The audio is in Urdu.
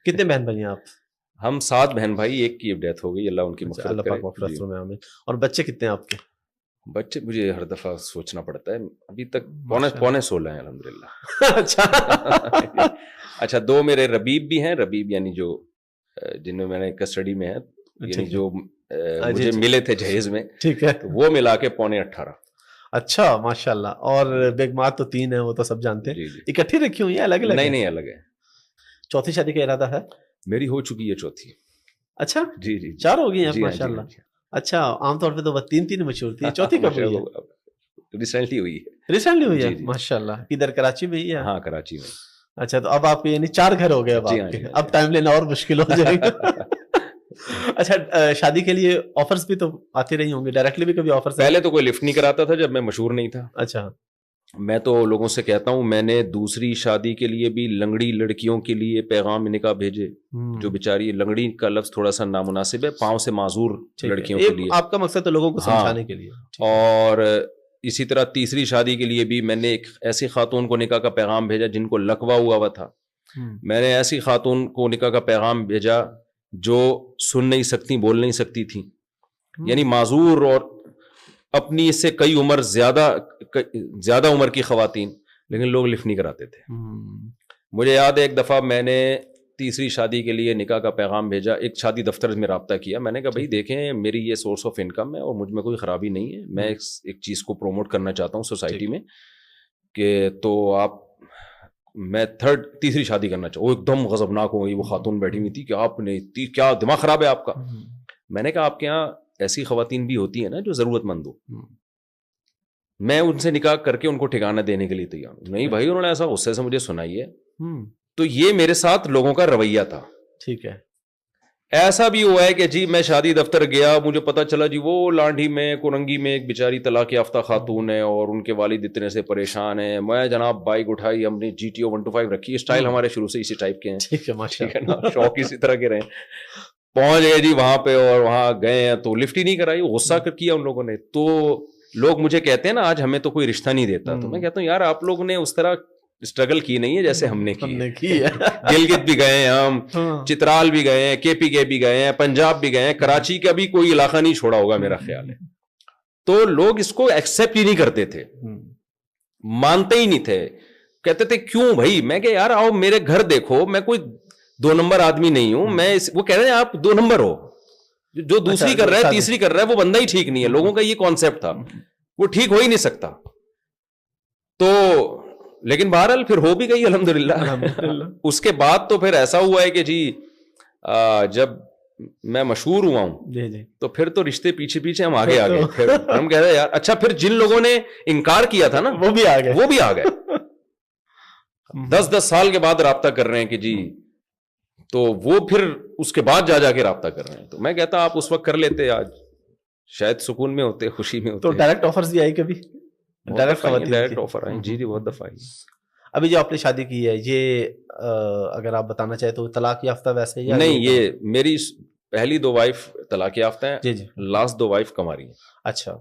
کتنے بہن بھائی ہیں آپ؟ ہم 7 بہن بھائی، ایک کی ڈیتھ ہو گئی، اللہ ان کی اللہ مغفرت پاک مغفرت کرے. فرمائے، آمین. اور بچے کتنے ہیں آپ کے؟ بچے مجھے ہر دفعہ سوچنا پڑتا ہے، ابھی تک ماشاء پونے 16 ہیں الحمدللہ. اچھا. اچھا 2 میرے ربیب بھی ہیں، ربیب یعنی جو جن میں نے کسٹڈی میں ہے، یعنی جو مجھے ملے تھے جہیز میں، ٹھیک ہے، تو وہ ملا کے پونے 18. اچھا ماشاء اللہ. اور بیگمات تو 3 ہیں، وہ تو سب جانتے ہیں. جی جی. اکٹھی رکھی ہوئی ہیں الگ الگ؟ نہیں الگ ہے. چوتھی شادی کا ارادہ ہے؟ میری ہو چکی ہے چوتھی. اچھا جی جی. 4 ہو گئی ہیں جی ماشاء اللہ. اچھا عام طور پہ تو بس 3 مشہور تھی، چوتھی کب ہوئی ہے؟ ریسنٹلی ہوئی ہے. ریسنٹلی ہوئی ہے ماشاء اللہ. کدھر کراچی میں ہی ہے؟ ہاں کراچی میں. اچھا تو اب آپ کے یعنی 4 گھر ہو گئے اب آپ کے، اب ٹائم لینا اور مشکل ہو جائے گا. اچھا شادی کے لیے آفرز بھی تو آتے رہی ہوں گے، ڈائریکٹلی بھی کبھی آفرز؟ پہلے تو کوئی لفٹ نہیں کراتا تھا جب میں مشہور نہیں تھا. اچھا. میں تو لوگوں سے کہتا ہوں، میں نے دوسری شادی کے لیے بھی لنگڑی لڑکیوں کے لیے پیغام نکاح بھیجے، جو بیچاری، لنگڑی کا لفظ تھوڑا سا نامناسب ہے، پاؤں سے معذور لڑکیوں کے لیے. آپ کا مقصد تو لوگوں کو سمجھانے کے لیے. اور اسی طرح تیسری شادی کے لیے بھی میں نے ایک ایسی خاتون کو نکاح کا پیغام بھیجا جن کو لقوہ ہوا تھا. میں نے ایسی خاتون کو نکاح کا پیغام بھیجا جو سن نہیں سکتی، بول نہیں سکتی تھیں، یعنی معذور اور اپنی اس سے کئی عمر زیادہ عمر کی خواتین، لیکن لوگ لفٹ نہیں کراتے تھے. مجھے یاد ہے ایک دفعہ میں نے تیسری شادی کے لیے نکاح کا پیغام بھیجا، ایک شادی دفتر میں رابطہ کیا. میں نے کہا بھائی دیکھیں میری یہ سورس آف انکم ہے اور مجھ میں کوئی خرابی نہیں ہے، میں ایک چیز کو پروموٹ کرنا چاہتا ہوں سوسائٹی میں، کہ تو آپ، میں تیسری شادی کرنا چاہوں. وہ ایک دم غضبناک ہو گئی، وہ خاتون بیٹھی ہوئی تھی کہ آپ نے کیا دماغ خراب ہے آپ کا. میں نے کہا آپ کے یہاں ایسی خواتین بھی ہوتی ہیں نا جو ضرورت مند ہو، میں ان سے نکاح کر کے ان کو ٹھکانہ دینے کے لیے تیار ہوں. نہیں بھائی، انہوں نے ایسا غصے سے مجھے سنائی ہے. تو یہ میرے ساتھ لوگوں کا رویہ تھا. ٹھیک ہے. ایسا بھی ہوا ہے کہ جی میں شادی دفتر گیا، مجھے پتا چلا جی وہ لانڈھی میں کورنگی میں ایک بیچاری طلاق یافتہ خاتون ہے اور ان کے والد اتنے سے پریشان ہیں. میں جناب بائک اٹھائی، ہم نے GTO 125 رکھی. اسٹائل ہمارے شروع سے اسی ٹائپ کے ہیں. ٹھیک ہے ماشاء اللہ. شوق اسی طرح کے رہے. پہنچ گئے جی وہاں پہ، اور وہاں گئے ہیں تو لفٹ ہی نہیں کرائی. غصہ کیا ان لوگوں نے. تو لوگ مجھے کہتے ہیں نا آج ہمیں تو کوئی رشتہ نہیں دیتا. تو میں کہتا ہوں یار آپ لوگوں نے اس طرح اسٹرگل کی نہیں ہے جیسے ہم نے کی ہے. گلگت بھی گئے ہیں ہم، چترال بھی گئے ہیں، KPK بھی گئے ہیں، پنجاب بھی گئے ہیں، کراچی کا بھی کوئی علاقہ نہیں چھوڑا ہوگا میرا خیال ہے. تو لوگ اس کو ایکسپٹ ہی نہیں کرتے تھے، مانتے ہی نہیں تھے. کہتے تھے کیوں بھائی؟ میں کہ یار آؤ میرے گھر دیکھو، میں کوئی 2 نمبر آدمی نہیں ہوں. میں وہ کہہ رہے ہیں آپ 2 نمبر ہو، جو دوسری کر رہا ہے تیسری کر رہا ہے وہ بندہ ہی ٹھیک نہیں ہے. لوگوں کا یہ کانسیپٹ تھا، وہ ٹھیک ہو ہی نہیں سکتا. تو لیکن بہرحال پھر ہو بھی گئی الحمدللہ. اس کے بعد تو پھر ایسا ہوا ہے کہ جی جب میں مشہور ہوا ہوں تو پھر تو رشتے پیچھے پیچھے ہم آگے آ گئے. پھر ہم کہہ رہے یار اچھا، پھر جن لوگوں نے انکار کیا تھا نا وہ بھی آ گئے 10 سال کے بعد رابطہ کر رہے ہیں کہ جی، تو وہ پھر اس کے بعد جا کے رابطہ کر رہے ہیں. تو میں کہتا آپ اس وقت کر لیتے، آج شاید سکون میں ہوتے، خوشی میں ہوتے. تو ڈائریکٹ آفرز بھی آئی کبھی؟ ڈائریکٹ آفر آئی جی بہت دفعہ آئی. ابھی جو آپ نے شادی کی ہے یہ اگر آپ بتانا چاہیں تو طلاق یافتہ ویسے یا نہیں؟ یہ میری پہلی 2 وائف طلاق یافتہ ہیں جی. لاسٹ 2 وائف کماری ہیں. اچھا.